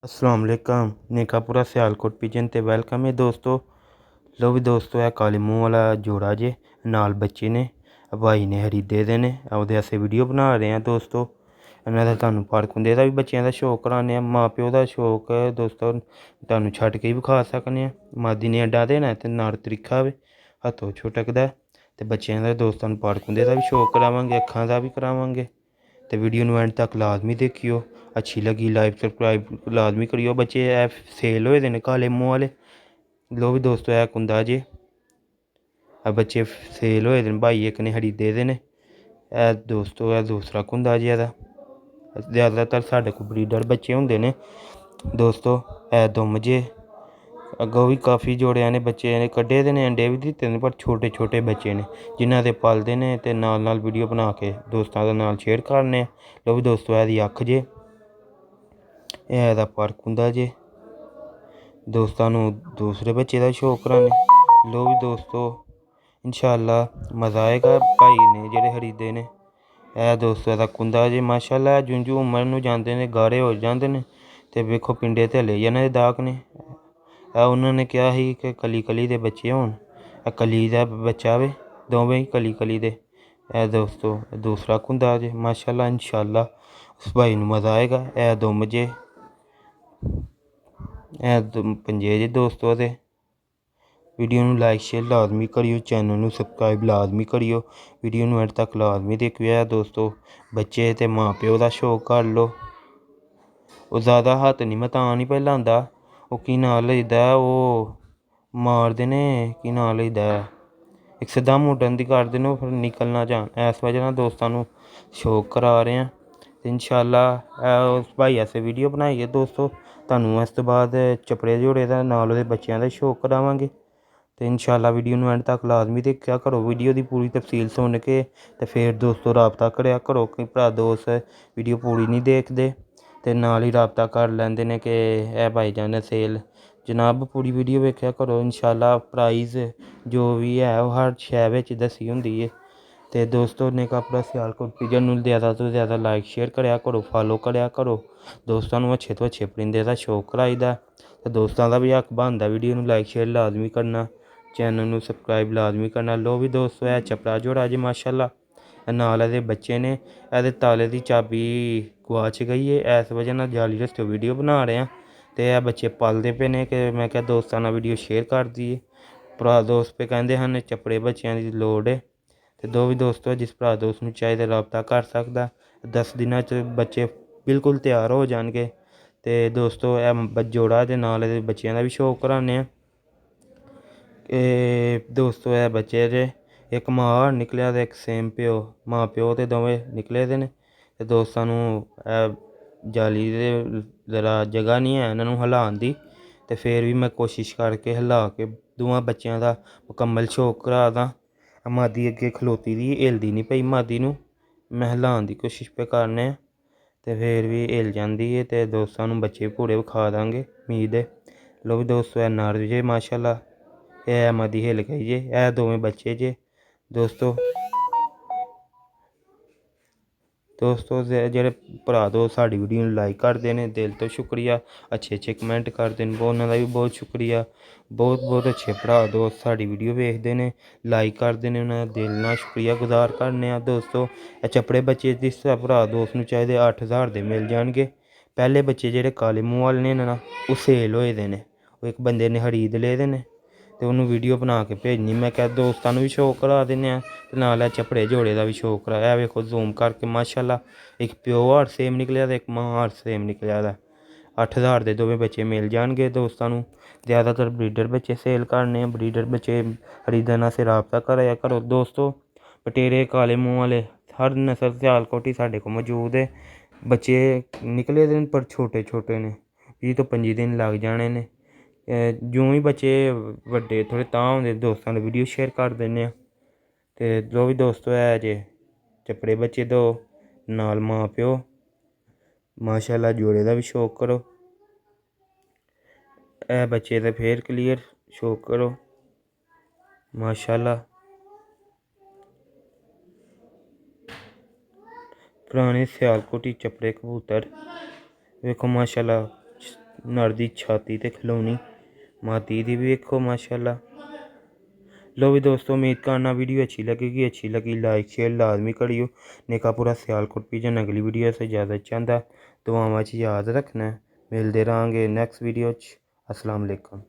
अस्सलाम वालेकुम नेकापुरा सियालकोट पिजन ते वेलकम है दोस्तों। लो भी दोस्तों है काले मूँह वाला जोड़ा जे नाल बच्चे ने भाई ने खरीदे दे ने ओह्दे आस्ते वीडियो बना रहे हैं दोस्तों। इन्हां दा तुहानूं पार्क होंदे दा भी बच्चों दा शौक कराने माँ प्यो दा शौक दोस्तों तुहानूं छड्ड के भी विखा सकने मादी ने अड्डा देना ते नर तरीखा वे हत्थों छुटकदा ते बच्चों दा दोस्तां नूं पार्क होंदे दा भी शौक करावांगे अक्खां दा भी करावांगे तो वीडियो नूं एंड तक लाजमी देखियो। अच्छी लगी लाइक सब्सक्राइब लाजमी करियो। बच्चे ऐ सेल होए दे ने काले मूँह वाले लो भी दोस्तों ऐ कुंदा जे बच्चे सेल होए दे न भाई इक ने खरीदे दे ने ऐ दोस्तों ऐ दूसरा कुंदा जे एह्दा ज़्यादातर साढ़े कोल ब्रीडर बच्चे होंदे ने दोस्तों ऐ दुम जे अग्गों भी काफ़ी जोड़े ने बच्चे कड्ढे दे ने अंडे भी दित्ते दे पर छोटे छोटे बच्चे ने जिन्हां दे पलदे ने ते नाल नाल वीडियो बना के दोस्तां दे नाल शेयर करने लो भी दोस्तों एह्दी अक्ख जे एह् एह्दा पर कुंदा जे दोस्तां नूं दूसरे बच्चे दा शौक कराने लो भी दोस्तों इंशाअल्लाह मज़ा आएगा भाई ने जेह्ड़े खरीदे ने ऐ दोस्तों एह्दा कुंदा जे माशाअल्लाह जुं जुं उमर नूं जांदे ने गाढ़े हो जांदे ने ते वेखो पिंडे ते लेई जाने दे दाग ने उन्होंने ने कहा ही कि कली कली दे बच्चे होन कली दा बच्चा वे दोवें ही कली कली दे ऐ दोस्तों दूसरा कुंदा जे माशाअल्लाह इंशाअल्लाह उस भाई नूं मज़ा आएगा ऐ दुम जे ऐ पंजे जे दोस्तों ते वीडियो नूं लाइक शेयर लाजमी करियो चैनल नूं सबसक्राइब लाजमी करियो वीडियो नूं एंड तक लाजमी देखियो ऐ दोस्तों बच्चे ते माँ प्यो दा शौक कर लो ओह् ज़्यादा हत्थ नहीं मैं तां नहीं भाई लांदा ओह् की नांऽ लईदा ओह् मारदे ने की नांऽ लईदा इकदम उड्डन दी करदे ने फिर निकल ना जान इस वजह नाल दोस्तां नूं शौक करा रहे हैं ते इंशाअल्लाह उस भाई आस्ते वीडियो बनाई ऐ दोस्तों तुहानूं इस तो बाद चपड़े जोड़े दा नाल ओह्दे बच्चेआं दा शौक करावांगे ते इंशाअल्लाह वीडियो नूं एंड तक लाजमी देखा करो वीडियो दी पूरी तफसील सुन के ते फिर दोस्तों राबता करेआ करो कि भ्रा दोस्त वीडियो पूरी नहीं देखदे ते नाल ही राबता कर लैंदे ने कि एह् भाई जान सेल जनाब पूरी वीडियो वेखेआ करो इंशाअल्लाह प्राइज़ जो भी है ओह् हर शै बिच दस्सी होंदी ऐ ते दोस्तों नेकापुरा सियालकोट पिजन नूं ज़्यादा तो ज़्यादा लाइक शेयर करेआ करो फॉलो करेआ करो दोस्तां नूं अच्छे तो अच्छे परिंदे दा शौक कराईदा ते दोस्तां दा भी हक बनदा वीडियो नूं लाइक शेयर लाजमी करना चैनल नूं सबसक्राइब लाजमी करना लो भी दोस्तों ऐ चपड़ा जोड़ा जे माशाअल्लाह नाल एह्दे बच्चे ने एह्दे ताले दी चाबी गुआच गई है इस वजह नाल जाली रस्ते वीडियो बना रहे हैं ते एह् बच्चे पलदे पे ने कि मैं क्या दोस्तां नाल वीडियो शेयर कर दिए भ्रा दोस्त पे कहंदे ਹਨ चपड़े बच्चों की लोड़ है ते दो भी दोस्तों जिस भ्रा दोस्त नूं चाहिए राबता कर सकदा 10 दिनां च बच्चे बिल्कुल तैयार हो जाणगे ते दोस्तों एह् जोड़ा ते नाल एह्दे बच्चेआं दा भी शौक कराने आं दोस्तों एह् बच्चे जे इक मां निकलेआ ते इक सेम प्यो मां प्यो ते दोवें निकले दे ने ते दोस्तां नूं जाली दे जगह नहीं है इन्हां नूं हिलान दी ते फिर भी मैं कोशिश करके हिला के दोवां बच्चेआं दा मुकम्मल शौक करा दा मादी अग्गें खलोती दी हिलदी नहीं पई मादी नूं मैं हिलान दी कोशिश पे करने ते फिर भी हिल जांदी है ते दोस्तां नूं बच्चे भी पूरे विखा दांगे उम्मीद है लो भी दोस्तों एह् नर जे माशाअल्लाह एह् मादी हिल गई जे एह् दोवें बच्चे जे दोस्तों जेह्ड़े भ्रा दोस्त साढ़ी वीडियो नूं लाइक करदे ने दिल तो शुक्रिया अच्छे अच्छे कमेंट करदे न उन्हां दा बी बहुत शुक्रिया बहुत अच्छे भ्रा दोस्त साढ़ी वीडियो वेखदे ने लाइक करदे ने उन्हां दा दिल नाल शुक्रिया गुजार करने आं दोस्तों चपड़े बच्चे जिस भ्रा दोस्त नूं चाहिदे 8000 दे मिल जाणगे पैह्ले बच्चे जेह्ड़े काले मूंह् आह्ले ने ना ओह् सेल होए दे ने ओह् इक बंदे ने खरीद ले दे ने ते उन्नू वीडियो बना के भेजनी मैं क्या दोस्तां नूं भी शौक करा दिन्ने आं ते नाल चपड़े जोड़े दा भी शौक कराया वेखो जूम करके माशाअल्लाह इक प्यो हार सेम निकलेआ ते इक मां हार सेम निकलेआ दा 8000 दे दोवें बच्चे मिल जाणगे दोस्तां नूं ज़्यादातर ब्रीडर बच्चे सेल करने ब्रीडर बच्चे खरीदन आस्ते राबता करा करो दोस्तों पटेरे काले मूंह् आह्ले हर नस्ल सियालकोट ही साढ़े कोल मौजूद है बच्चे निकले दे न पर छोटे छोटे ने 20 तो 25 दिन लग जाने ने जूं ही बच्चे बड्डे थोह्ड़े तां होंदे दोस्तां नूं वीडियो शेयर कर दिन्ने आं ते जो भी दोस्तों है जे चपड़े बच्चे दो नाल मां प्यो माशाअल्लाह जोड़े दा भी शौक करो ऐ बच्चे ते फिर क्लियर शौक करो माशाअल्लाह पुराने सियालकोटी चपड़े कबूतर वेखो माशाअल्लाह नर दी छाती ते खिलौनी मादी दी भी वेखो माशाल्लाह। लो भी दोस्तों, उम्मीद करना वीडियो अच्छी लगी लाइक शेयर लाजमी करियो। नेका पूरा सियालकोट विजन अगली वीडियो से ज़्यादा चाहता दुआवां च याद रखना। मिलते रहेंगे नेक्स्ट वीडियो च। अस्सलाम वालेकुम।